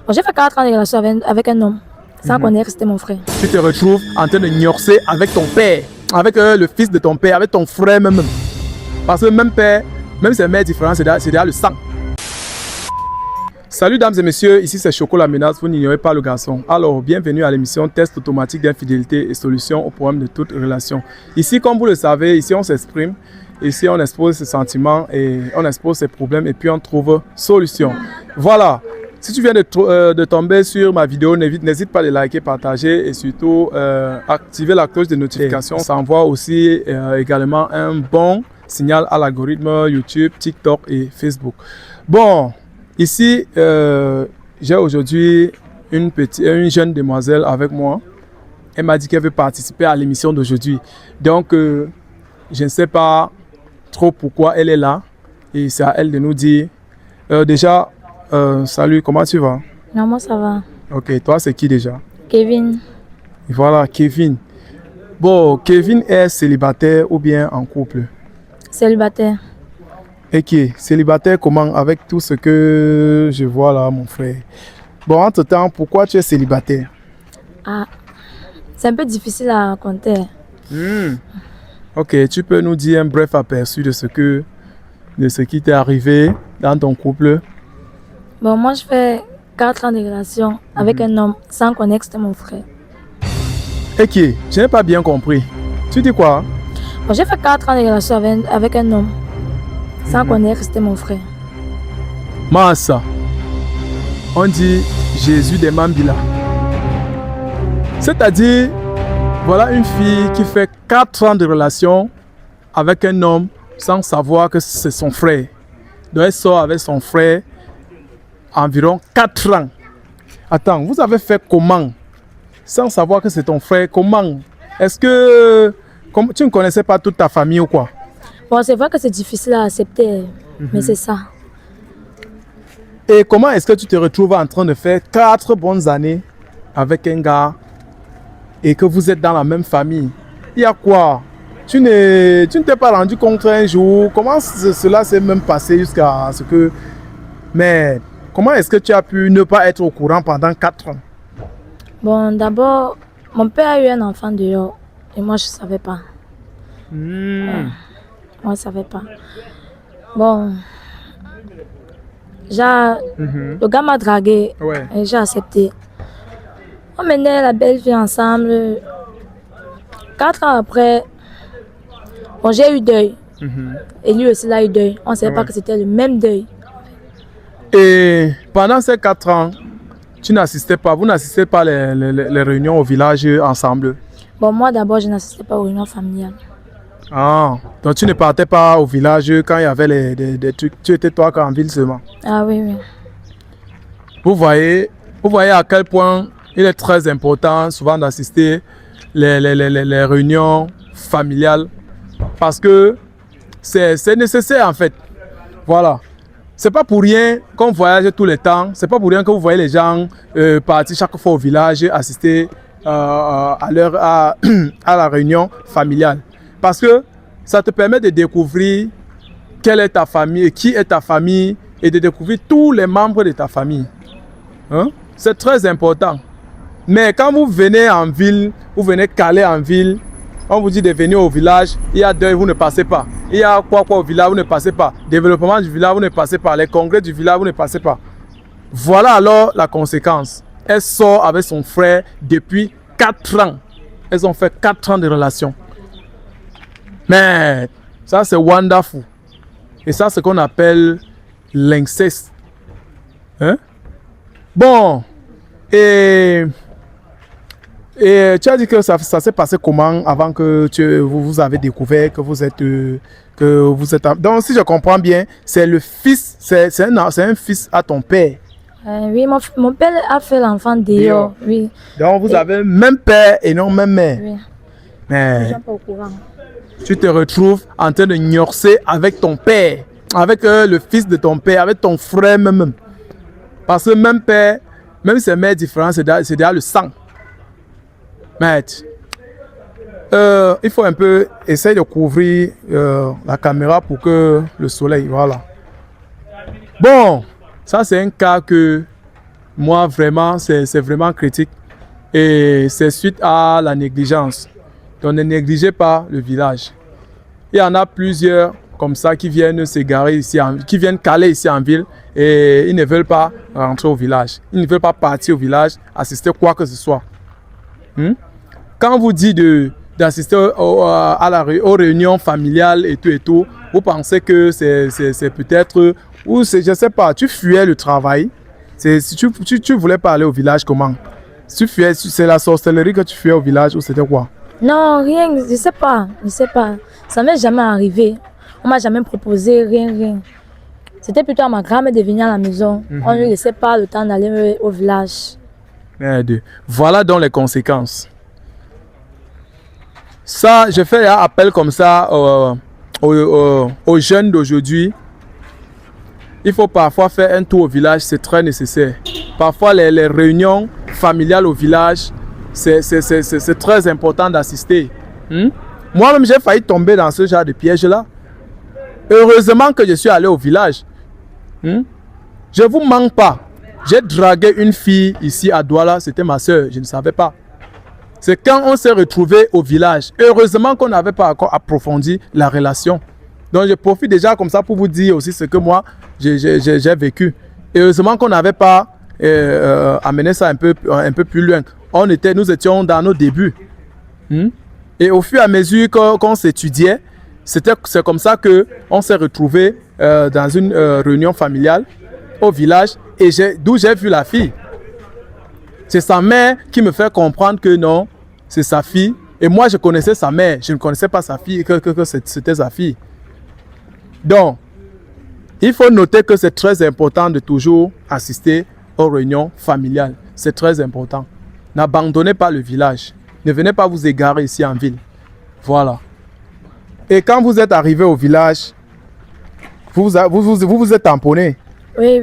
Bon, j'ai fait 4 ans de relation avec un homme, sans connaître que c'était mon frère. Tu te retrouves en train de gnorcer avec ton père, avec le fils de ton père, avec ton frère même. Parce que même père, même si c'est mère différente, c'est déjà le sang. Salut dames et messieurs, ici c'est Choco la menace, vous n'ignorez pas le garçon. Alors, bienvenue à l'émission Test automatique d'infidélité et solution au problème de toute relation. Ici, comme vous le savez, ici on s'exprime, ici on expose ses sentiments et on expose ses problèmes et puis on trouve solution. Voilà, si tu viens de tomber sur ma vidéo, n'hésite pas à liker, partager et surtout activer la cloche de notification. Ça envoie aussi également un bon signal à l'algorithme YouTube, TikTok et Facebook. Bon. Ici, j'ai aujourd'hui une jeune demoiselle avec moi. Elle m'a dit qu'elle veut participer à l'émission d'aujourd'hui. Donc, je ne sais pas trop pourquoi elle est là. Et c'est à elle de nous dire. Déjà, salut, comment tu vas? Non, moi ça va. Ok, toi c'est qui déjà? Kevin. Voilà, Kevin. Bon, Kevin est célibataire ou bien en couple? Célibataire. Et qui est célibataire comment avec tout ce que je vois là, mon frère? Bon, entre-temps, pourquoi tu es célibataire? Ah, c'est un peu difficile à raconter. Ok, tu peux nous dire un bref aperçu de ce qui t'est arrivé dans ton couple? Bon, moi je fais 4 ans de relation avec un homme sans connaître que c'était mon frère. Et qui est? Je n'ai pas bien compris. Tu dis quoi? Bon, j'ai fait 4 ans de relation avec un homme sans connaître que c'était mon frère. Massa, on dit Jésus des Mambila. C'est-à-dire, voilà une fille qui fait 4 ans de relation avec un homme sans savoir que c'est son frère. Donc elle sort avec son frère environ 4 ans. Attends, vous avez fait comment? Sans savoir que c'est ton frère, comment? Est-ce que tu ne connaissais pas toute ta famille ou quoi? Bon, c'est vrai que c'est difficile à accepter, mais c'est ça. Et comment est-ce que tu te retrouves en train de faire 4 bonnes années avec un gars et que vous êtes dans la même famille? Il y a quoi? Tu ne t'es pas rendu compte un jour? Comment cela s'est même passé jusqu'à ce que... Mais comment est-ce que tu as pu ne pas être au courant pendant 4 ans? Bon, d'abord, mon père a eu un enfant dehors et moi je ne savais pas. Moi, je ne savais pas. Bon, le gars m'a dragué et j'ai accepté. On menait la belle vie ensemble. 4 ans après, bon, j'ai eu deuil. Et lui aussi, il a eu deuil. On ne savait pas que c'était le même deuil. Et pendant ces 4 ans, vous n'assistez pas les réunions au village ensemble? Bon, moi d'abord, je n'assistais pas aux réunions familiales. Ah, donc tu ne partais pas au village quand il y avait des trucs, tu étais toi qu'en ville seulement? Ah oui, oui. Vous voyez à quel point il est très important souvent d'assister les réunions familiales parce que c'est nécessaire en fait. Voilà. C'est pas pour rien qu'on voyage tout le temps, c'est pas pour rien que vous voyez les gens partir chaque fois au village, assister à la réunion familiale. Parce que ça te permet de découvrir quelle est ta famille, qui est ta famille et de découvrir tous les membres de ta famille. Hein? C'est très important. Mais quand vous venez en ville, vous venez caler en ville, on vous dit de venir au village, il y a deuil, vous ne passez pas. Il y a quoi au village, vous ne passez pas. Développement du village, vous ne passez pas. Les congrès du village, vous ne passez pas. Voilà alors la conséquence. Elle sort avec son frère depuis 4 ans. Elles ont fait 4 ans de relation. Mais ça c'est wonderful. Et ça c'est ce qu'on appelle l'inceste. Hein? Bon. Et tu as dit que ça s'est passé comment avant que vous avez découvert que vous êtes... Donc si je comprends bien, c'est le fils, c'est un fils à ton père. Oui, mon père a fait l'enfant dehors. Oui. Donc vous avez même père et non même mère. Oui. Mais Je ne suis pas au courant. Tu te retrouves en train de gnorcer avec ton père, avec le fils de ton père, avec ton frère même. Parce que même père, même si c'est mère différente, c'est déjà le sang. Mais il faut un peu essayer de couvrir la caméra pour que le soleil, voilà. Bon, ça c'est un cas que moi, vraiment, c'est vraiment critique. Et c'est suite à la négligence. Donc, ne négligez pas le village. Il y en a plusieurs comme ça qui viennent s'égarer ici, qui viennent caler ici en ville et ils ne veulent pas rentrer au village. Ils ne veulent pas partir au village, assister quoi que ce soit. Quand on vous dit d'assister aux réunions familiales et tout, vous pensez que c'est peut-être, ou je ne sais pas, tu fuyais le travail. Si tu voulais pas aller au village, comment? Tu fuyais, c'est la sorcellerie que tu fuyais au village ou c'était quoi? Non, rien, je sais pas. Ça m'est jamais arrivé. On m'a jamais proposé, rien. C'était plutôt à ma grand-mère de venir à la maison. On ne lui laissait pas le temps d'aller au village. Merde. Voilà donc les conséquences. Ça, je fais un appel comme ça aux jeunes d'aujourd'hui. Il faut parfois faire un tour au village, c'est très nécessaire. Parfois, les réunions familiales au village, c'est très important d'assister. Moi-même, j'ai failli tomber dans ce genre de piège-là. Heureusement que je suis allé au village. Je ne vous manque pas. J'ai dragué une fille ici à Douala, c'était ma soeur, je ne savais pas. C'est quand on s'est retrouvé au village. Heureusement qu'on n'avait pas encore approfondi la relation. Donc je profite déjà comme ça pour vous dire aussi ce que moi j'ai vécu. Heureusement qu'on n'avait pas amené ça un peu plus loin. Nous étions dans nos débuts. Et au fur et à mesure qu'on s'étudiait, c'est comme ça qu'on s'est retrouvé dans une réunion familiale au village et d'où j'ai vu la fille. C'est sa mère qui me fait comprendre que non, c'est sa fille. Et moi, je connaissais sa mère. Je ne connaissais pas sa fille, que c'était sa fille. Donc, il faut noter que c'est très important de toujours assister aux réunions familiales. C'est très important. N'abandonnez pas le village. Ne venez pas vous égarer ici en ville. Voilà. Et quand vous êtes arrivé au village, vous vous êtes tamponné. Oui.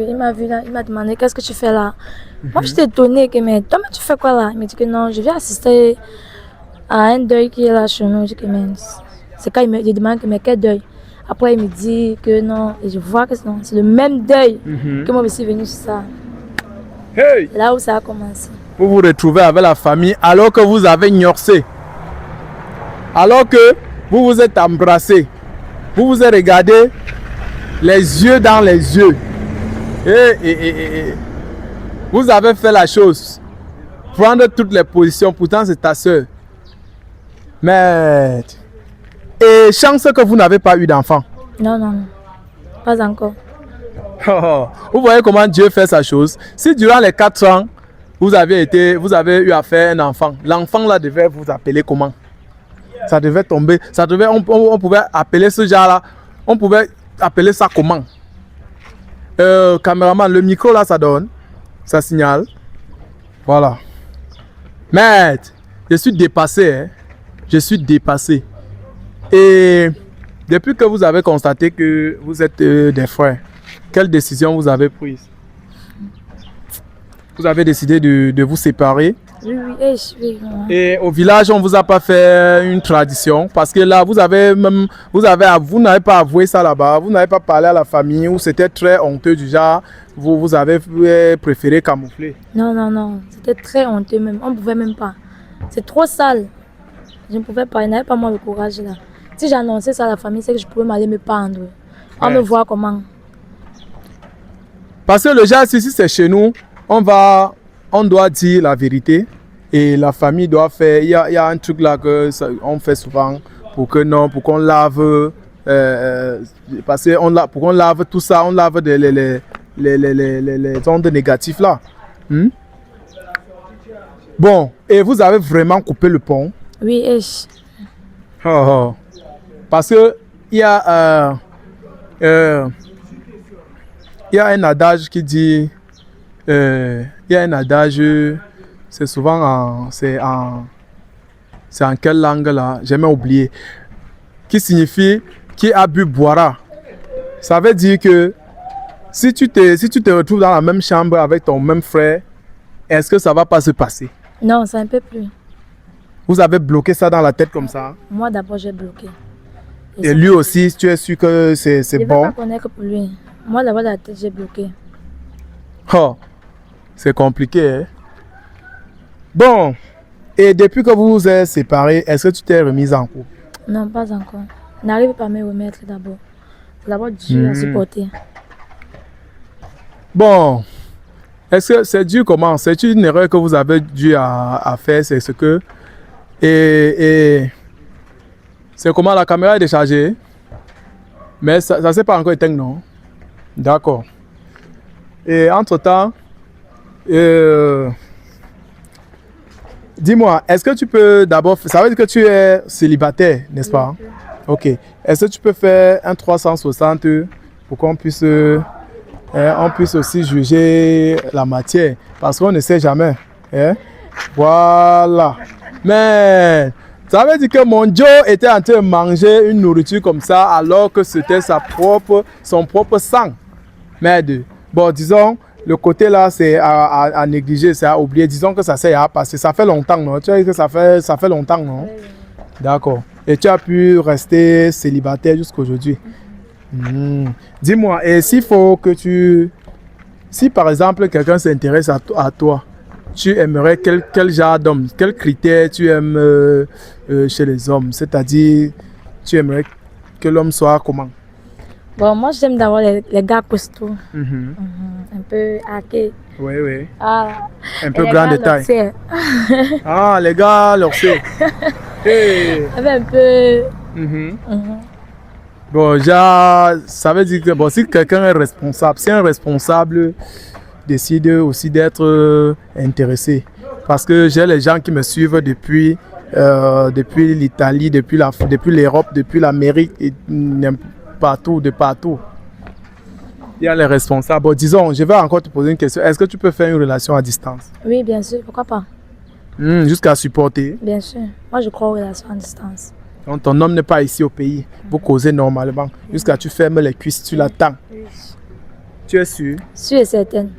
Il m'a vu là, il m'a demandé qu'est-ce que tu fais là. Moi, j'étais étonnée que, mais toi, tu fais quoi là? Il m'a dit que non, je viens assister à un deuil qui est là chez nous. Je dis que mais c'est quand il demande que mais quel deuil? Après, il me dit que non, et je vois que c'est le même deuil que moi, je suis venue sur ça. Hey! Là où ça a commencé. Vous vous retrouvez avec la famille alors que vous avez gnorsé. Alors que vous vous êtes embrassés. Vous vous êtes regardé les yeux dans les yeux. Et vous avez fait la chose. Prendre toutes les positions. Pourtant, c'est ta soeur. Mais... Et chance que vous n'avez pas eu d'enfant. Non. Pas encore. Vous voyez comment Dieu fait sa chose. Si durant les 4 ans, vous avez eu à faire un enfant, l'enfant là devait vous appeler comment? Ça devait tomber. On pouvait appeler ce genre-là. On pouvait appeler ça comment? Caméraman, le micro là, ça donne. Ça signale. Voilà. Mais je suis dépassé. Je suis dépassé. Et depuis que vous avez constaté que vous êtes des frères, quelle décision vous avez prise? Vous avez décidé de vous séparer. Oui. Et au village, on ne vous a pas fait une tradition parce que là, vous n'avez pas avoué ça là-bas, vous n'avez pas parlé à la famille ou c'était très honteux du genre, vous avez préféré camoufler. Non, c'était très honteux même, on ne pouvait même pas. C'est trop sale. Je ne pouvais pas, il n'avait pas moi le courage là. Si j'annonçais ça à la famille, c'est que je pouvais m'aller me pendre. On me voit comment. Parce que le genre, si c'est chez nous, on doit dire la vérité et la famille doit faire. Il y a un truc là qu'on fait souvent pour qu'on lave. Parce que pour qu'on lave tout ça, on lave les ondes négatives là. Bon, et vous avez vraiment coupé le pont? Oui, Parce que il y a un adage qui dit, c'est souvent c'est en quelle langue là, j'ai même oublié, qui signifie qui a bu boira. Ça veut dire que si tu te retrouves dans la même chambre avec ton même frère, est-ce que ça va pas se passer? Non, ça ne peut plus. Vous avez bloqué ça dans la tête comme ça? Moi d'abord j'ai bloqué. Et lui aussi, tu es sûr que c'est bon? Je ne vais pas connaître pour lui. Moi d'abord dans la tête j'ai bloqué. C'est compliqué, hein? Bon, et depuis que vous vous êtes séparés, est-ce que tu t'es remise en couple? Non, pas encore. N'arrive pas à me remettre d'abord. C'est d'abord dur à supporter. Bon, est-ce que c'est dur comment? C'est une erreur que vous avez dû à faire, c'est ce que... Et c'est comment la caméra est déchargée? Mais ça ne s'est pas encore éteint, non? D'accord. Et entre-temps, dis-moi, est-ce que tu peux d'abord... Ça veut dire que tu es célibataire, n'est-ce pas? Ok. Est-ce que tu peux faire un 360 pour qu'on puisse... on puisse aussi juger la matière, parce qu'on ne sait jamais. Hein? Voilà. Mais ça veut dire que mon Joe était en train de manger une nourriture comme ça, alors que c'était son propre sang. Merde. Bon, disons, le côté là, c'est à négliger, c'est à oublier. Disons que ça s'est passé. Ça fait longtemps, non? Tu as dit que ça fait longtemps, non? D'accord. Et tu as pu rester célibataire jusqu'à aujourd'hui. Dis-moi, et s'il faut que si par exemple quelqu'un s'intéresse à toi, tu aimerais quel genre d'homme, quels critères tu aimes chez les hommes? C'est-à-dire, tu aimerais que l'homme soit comment? Bon, moi j'aime d'abord les gars costauds. Un peu hackés. Oui, oui. Ah, un peu grand détail. Ah, les gars, leur c'est. Hey. Un peu. Bon, ça veut dire que bon, si quelqu'un est responsable, si un responsable décide aussi d'être intéressé, parce que j'ai les gens qui me suivent depuis l'Italie, depuis l'Europe, depuis l'Amérique, et partout, de partout. Il y a les responsables. Bon, disons, je vais encore te poser une question. Est-ce que tu peux faire une relation à distance? Oui, bien sûr, pourquoi pas? Jusqu'à supporter? Bien sûr. Moi, je crois aux relations à distance. Donc, ton homme n'est pas ici au pays. Vous causez normalement. Jusqu'à tu fermes les cuisses, tu l'attends. Oui. Tu es sûr? Sûre et certaine.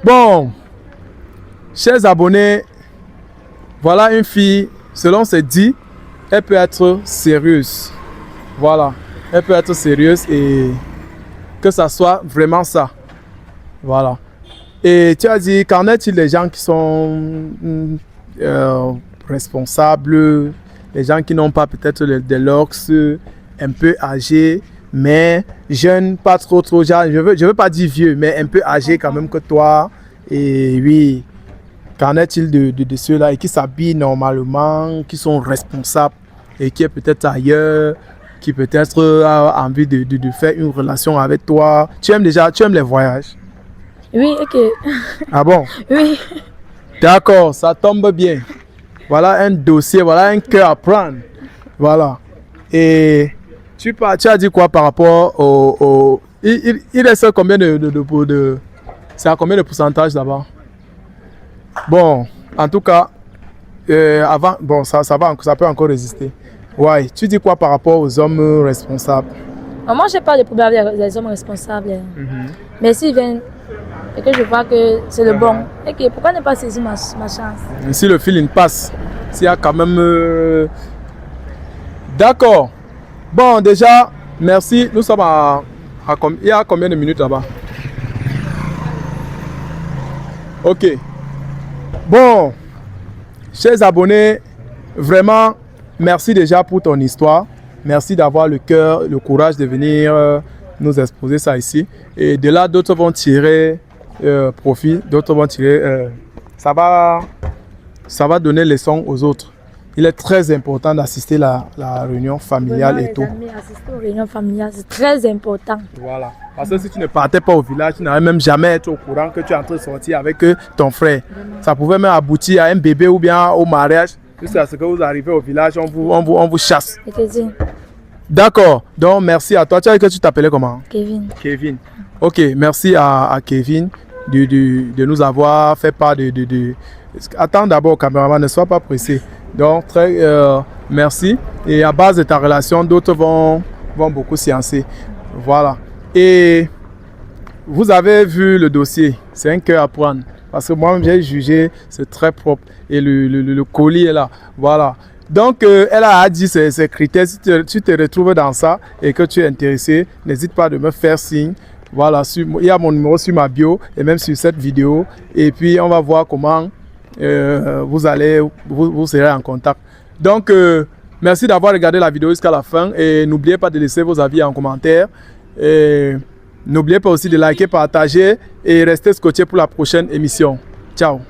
Bon, chers abonnés, voilà une fille, selon ses dits, elle peut être sérieuse. Voilà, elle peut être sérieuse et que ça soit vraiment ça. Voilà. Et tu as dit, qu'en est-il des gens qui sont responsables, les gens qui n'ont pas peut-être des locks un peu âgés, mais jeunes, pas trop jeunes, je veux pas dire vieux, mais un peu âgés quand même que toi. Et oui, qu'en est-il de ceux-là et qui s'habillent normalement, qui sont responsables et qui est peut-être ailleurs, qui peut-être a envie de faire une relation avec toi? Tu aimes les voyages? Oui, ok. Ah bon? Oui. D'accord, ça tombe bien. Voilà un dossier, voilà un cœur à prendre. Voilà. Et tu as dit quoi par rapport au... Il reste combien de c'est à combien de pourcentage là-bas? Bon, en tout cas, avant, bon, ça peut encore résister. Ouais, tu dis quoi par rapport aux hommes responsables? Moi, je n'ai pas de problème avec les hommes responsables. Mais s'ils viennent et que je vois que c'est le bon, ok, pourquoi ne pas saisir ma chance? Si le feeling passe, s'il y a quand même... D'accord. Bon, déjà, merci. Nous sommes il y a combien de minutes là-bas? Ok. Bon, chers abonnés, vraiment, merci déjà pour ton histoire. Merci d'avoir le cœur, le courage de venir nous exposer ça ici. Et de là, d'autres vont tirer profit, d'autres vont tirer... ça va donner leçon aux autres. Il est très important d'assister à la réunion familiale. Vraiment, et tout. Amis, assister aux réunions familiales, c'est très important. Voilà. Parce que si tu ne partais pas au village, tu n'allais même jamais être au courant que tu es en train de sortir avec ton frère. Vraiment. Ça pouvait même aboutir à un bébé ou bien au mariage. Jusqu'à ce que vous arrivez au village, on vous chasse. D'accord. Donc, merci à toi. Tu as dit que tu t'appelais comment? Kevin. Kevin. Ok, merci à Kevin de nous avoir fait part de... Attends d'abord, caméraman, ne sois pas pressé. Donc, merci. Et à base de ta relation, d'autres vont beaucoup sciencer. Voilà. Et vous avez vu le dossier. C'est un cœur à prendre. Parce que moi-même, j'ai jugé, c'est très propre. Et le colis est là. Voilà. Donc, elle a dit ses critères. Si tu te retrouves dans ça et que tu es intéressé, n'hésite pas de me faire signe. Voilà, il y a mon numéro sur ma bio et même sur cette vidéo. Et puis, on va voir comment vous serez en contact. Donc, merci d'avoir regardé la vidéo jusqu'à la fin. Et n'oubliez pas de laisser vos avis en commentaire. Et n'oubliez pas aussi de liker, partager et rester scotché pour la prochaine émission. Ciao.